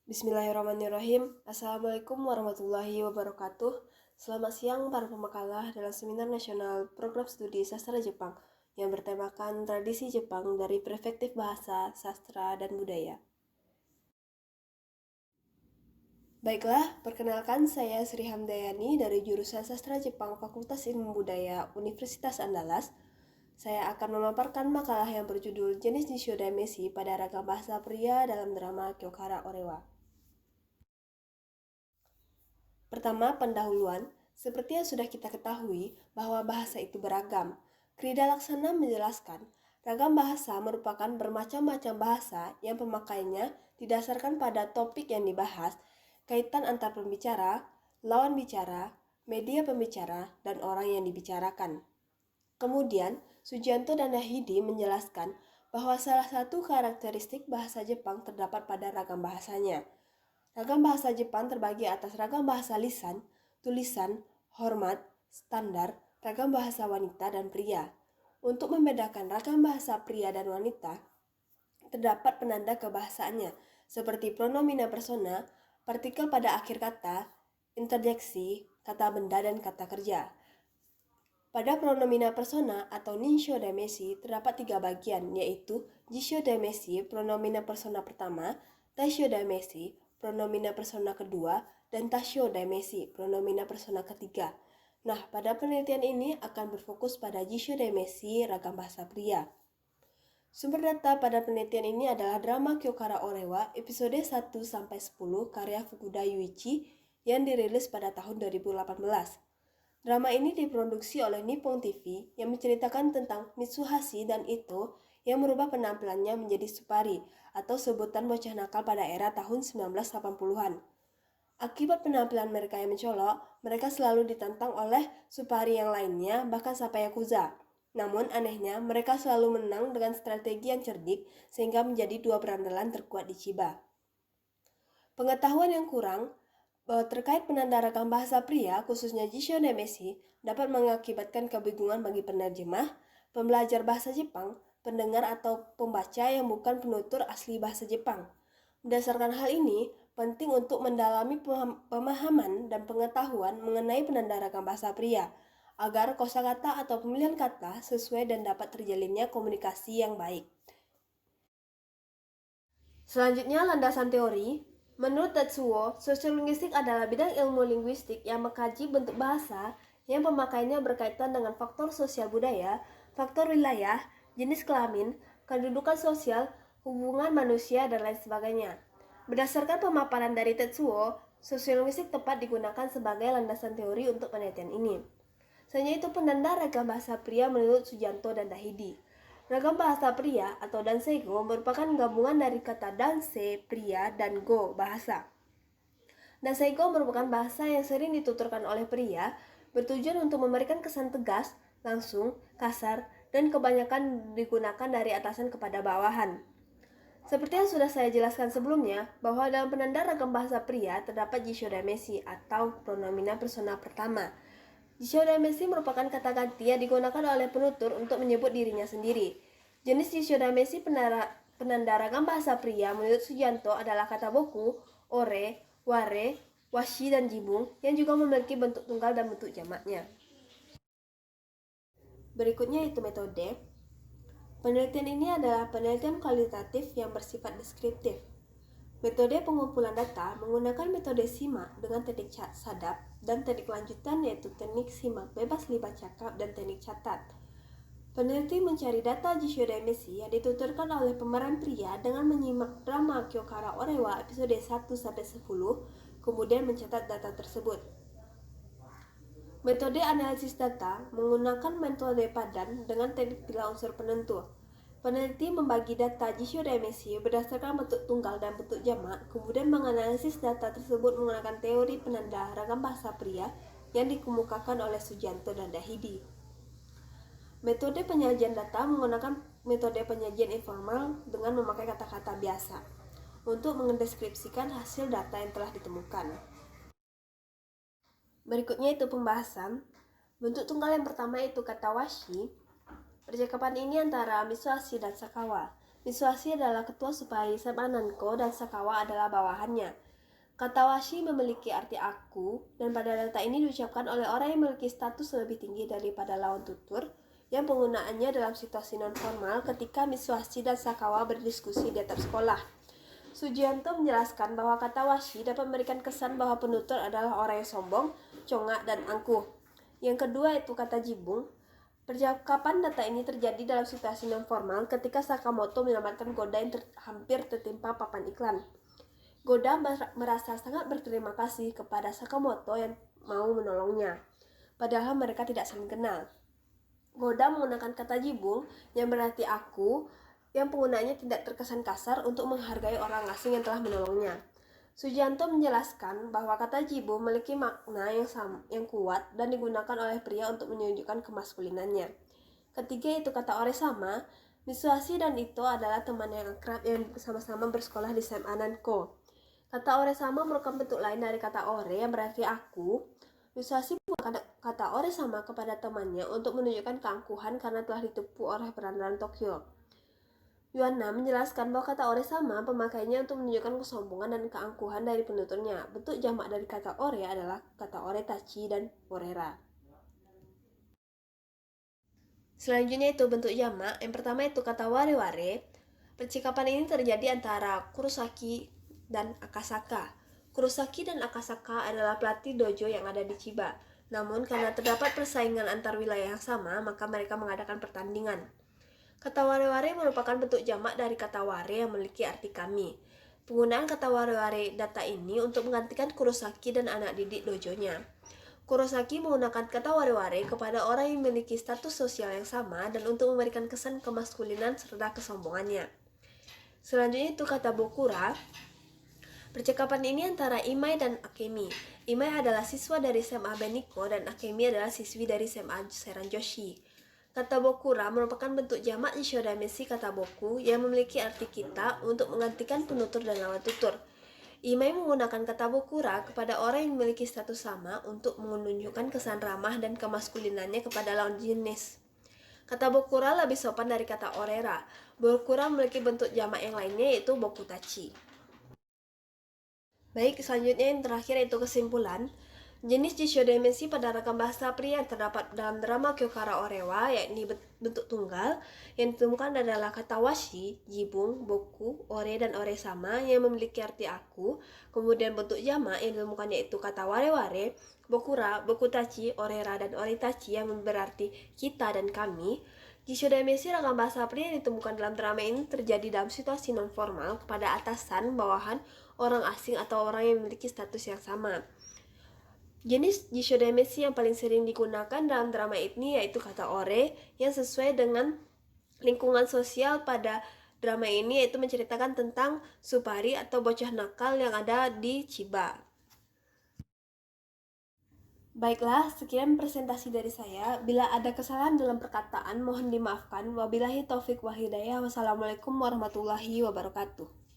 Bismillahirrahmanirrahim. Assalamualaikum warahmatullahi wabarakatuh. Selamat siang para pemakalah dalam Seminar Nasional Program Studi Sastra Jepang yang bertemakan tradisi Jepang dari perspektif bahasa, sastra, dan budaya. Baiklah, perkenalkan saya Sri Hamdayani dari jurusan Sastra Jepang Fakultas Ilmu Budaya Universitas Andalas. Saya akan memaparkan makalah yang berjudul Jenis Jisho Dameshi pada Ragam Bahasa Pria dalam drama Kyokara Orewa. Pertama, pendahuluan. Seperti yang sudah kita ketahui bahwa bahasa itu beragam. Krida Laksana menjelaskan, ragam bahasa merupakan bermacam-macam bahasa yang pemakainya didasarkan pada topik yang dibahas, kaitan antar pembicara, lawan bicara, media pembicara, dan orang yang dibicarakan. Kemudian, Sujianto dan Nahidi menjelaskan bahwa salah satu karakteristik bahasa Jepang terdapat pada ragam bahasanya. Ragam bahasa Jepang terbagi atas ragam bahasa lisan, tulisan, hormat, standar, ragam bahasa wanita dan pria. Untuk membedakan ragam bahasa pria dan wanita, terdapat penanda kebahasaannya, seperti pronomina persona, partikel pada akhir kata, interjeksi, kata benda, dan kata kerja. Pada pronomina persona atau Ninsho Dameshi terdapat 3 bagian, yaitu Jisho Dameshi, pronomina persona pertama, Taisho Dameshi, pronomina persona kedua, dan Tashio Dameshi, pronomina persona ketiga. Nah, pada penelitian ini akan berfokus pada Jisho Dameshi, ragam bahasa pria. Sumber data pada penelitian ini adalah drama Kyokara Orewa episode 1-10 karya Fukuda Yuichi yang dirilis pada tahun 2018. Drama ini diproduksi oleh Nippon TV yang menceritakan tentang Mitsuhashi dan Ito yang merubah penampilannya menjadi Supari atau sebutan bocah nakal pada era tahun 1980-an. Akibat penampilan mereka yang mencolok, mereka selalu ditantang oleh Supari yang lainnya, bahkan sampai Yakuza. Namun anehnya, mereka selalu menang dengan strategi yang cerdik sehingga menjadi 2 berandalan terkuat di Chiba. Pengetahuan yang kurang terkait penanda ragam bahasa pria, khususnya Jisho Dameshi, dapat mengakibatkan kebingungan bagi penerjemah, pembelajar bahasa Jepang, pendengar atau pembaca yang bukan penutur asli bahasa Jepang. Berdasarkan hal ini, penting untuk mendalami pemahaman dan pengetahuan mengenai penanda ragam bahasa pria, agar kosakata atau pemilihan kata sesuai dan dapat terjalinnya komunikasi yang baik. Selanjutnya, landasan teori. Menurut Tetsuo, sosiolinguistik adalah bidang ilmu linguistik yang mengkaji bentuk bahasa yang pemakaiannya berkaitan dengan faktor sosial budaya, faktor wilayah, jenis kelamin, kedudukan sosial, hubungan manusia, dan lain sebagainya. Berdasarkan pemaparan dari Tetsuo, sosiolinguistik tepat digunakan sebagai landasan teori untuk penelitian ini. Selain itu, penanda ragam bahasa pria menurut Sujanto dan Dahidi. Ragam bahasa pria atau danseigo merupakan gabungan dari kata danse, pria, dan go, bahasa. Danseigo merupakan bahasa yang sering dituturkan oleh pria, bertujuan untuk memberikan kesan tegas, langsung, kasar, dan kebanyakan digunakan dari atasan kepada bawahan. Seperti yang sudah saya jelaskan sebelumnya, bahwa dalam penanda ragam bahasa pria terdapat Jisho Dameshi atau pronomina persona pertama. Jisho Dameshi merupakan kata ganti yang digunakan oleh penutur untuk menyebut dirinya sendiri. Jenis Jisho Dameshi penanda ragam bahasa pria menurut Sujanto adalah kata boku, ore, ware, washi, dan jibung yang juga memiliki bentuk tunggal dan bentuk jamaknya. Berikutnya itu metode. Penelitian ini adalah penelitian kualitatif yang bersifat deskriptif. Metode pengumpulan data menggunakan metode simak dengan teknik sadap dan teknik lanjutan yaitu teknik simak bebas libat cakap dan teknik catat. Peneliti mencari data Jisho Dameshi yang dituturkan oleh pemeran pria dengan menyimak drama Kyokara Orewa episode 1-10, kemudian mencatat data tersebut. Metode analisis data menggunakan metode padan dengan teknik 3 unsur penentu. Peneliti membagi data Jisho Dameshi berdasarkan bentuk tunggal dan bentuk jamak, kemudian menganalisis data tersebut menggunakan teori penanda ragam bahasa pria yang dikemukakan oleh Sujanto dan Dahidi. Metode penyajian data menggunakan metode penyajian informal dengan memakai kata-kata biasa untuk mendeskripsikan hasil data yang telah ditemukan. Berikutnya itu pembahasan. Bentuk tunggal yang pertama itu kata washi. Percakapan ini antara Mitsuhashi dan Sakawa. Miswasi adalah ketua Supari SMA Nanko dan Sakawa adalah bawahannya. Kata washi memiliki arti aku, dan pada data ini diucapkan oleh orang yang memiliki status lebih tinggi daripada lawan tutur, yang penggunaannya dalam situasi non-formal ketika Miswasi dan Sakawa berdiskusi di atap sekolah. Sujianto menjelaskan bahwa kata washi dapat memberikan kesan bahwa penutur adalah orang yang sombong, congak, dan angkuh. Yang kedua itu kata jibung. Percakapan data ini terjadi dalam situasi non-formal ketika Sakamoto menyelamatkan Goda yang hampir tertimpa papan iklan. Goda merasa sangat berterima kasih kepada Sakamoto yang mau menolongnya, padahal mereka tidak saling kenal. Goda menggunakan kata jibung yang berarti aku, yang penggunaannya tidak terkesan kasar untuk menghargai orang asing yang telah menolongnya. Sujianto menjelaskan bahwa kata jibung memiliki makna yang kuat dan digunakan oleh pria untuk menunjukkan kemaskulinannya. Ketiga itu kata oresama. Miswasi dan Ito adalah teman yang akrab yang sama-sama bersekolah di SMA Nanko. Kata ore sama merupakan bentuk lain dari kata ore yang berarti aku. Miswasi menggunakan kata ore sama kepada temannya untuk menunjukkan keangkuhan karena telah ditipu oleh berandalan Tokyo. Yuana menjelaskan bahwa kata ore sama pemakainya untuk menunjukkan kesombongan dan keangkuhan dari penuturnya. Bentuk jamak dari kata ore adalah kata ore tachi dan orera. Selanjutnya itu bentuk jamak. Yang pertama itu kata ware-ware. Percakapan ini terjadi antara Kurosaki dan Akasaka. Kurosaki dan Akasaka adalah pelatih dojo yang ada di Chiba. Namun karena terdapat persaingan antar wilayah yang sama, maka mereka mengadakan pertandingan. Kata ware-ware merupakan bentuk jamak dari kata ware yang memiliki arti kami. Penggunaan kata ware-ware data ini untuk menggantikan Kurosaki dan anak didik dojonya. Kurosaki menggunakan kata ware-ware kepada orang yang memiliki status sosial yang sama dan untuk memberikan kesan kemaskulinan serta kesombongannya. Selanjutnya itu kata bokura. Percakapan ini antara Imai dan Akemi. Imai adalah siswa dari SMA Beniko dan Akemi adalah siswi dari SMA Seran Joshi. Kata bokura merupakan bentuk jamak Jishodamesi kata boku yang memiliki arti kita untuk menggantikan penutur dan lawan tutur. Imai menggunakan kata bokura kepada orang yang memiliki status sama untuk menunjukkan kesan ramah dan kemaskulinannya kepada lawan jenis. Kata bokura lebih sopan dari kata orera. Bokura memiliki bentuk jamak yang lainnya yaitu bokutachi. Baik, selanjutnya yang terakhir yaitu kesimpulan. Jenis Jishodamesi pada ragam bahasa pria yang terdapat dalam drama Kyokara Orewa, yakni bentuk tunggal, yang ditemukan adalah kata washi, jibung, boku, ore, dan ore sama yang memiliki arti aku. Kemudian bentuk jamak yang ditemukan yaitu kata ware-ware, bokura, bokutachi, orera, dan oritachi yang berarti kita dan kami. Jishodamesi ragam bahasa pria yang ditemukan dalam drama ini terjadi dalam situasi non-formal kepada atasan, bawahan, orang asing, atau orang yang memiliki status yang sama. Jenis Jishodamesi yang paling sering digunakan dalam drama ini yaitu kata ore yang sesuai dengan lingkungan sosial pada drama ini, yaitu menceritakan tentang Supari atau bocah nakal yang ada di Chiba. Baiklah, sekian presentasi dari saya. Bila ada kesalahan dalam perkataan, mohon dimaafkan. Wabillahi taufik wal hidayah. Wassalamualaikum warahmatullahi wabarakatuh.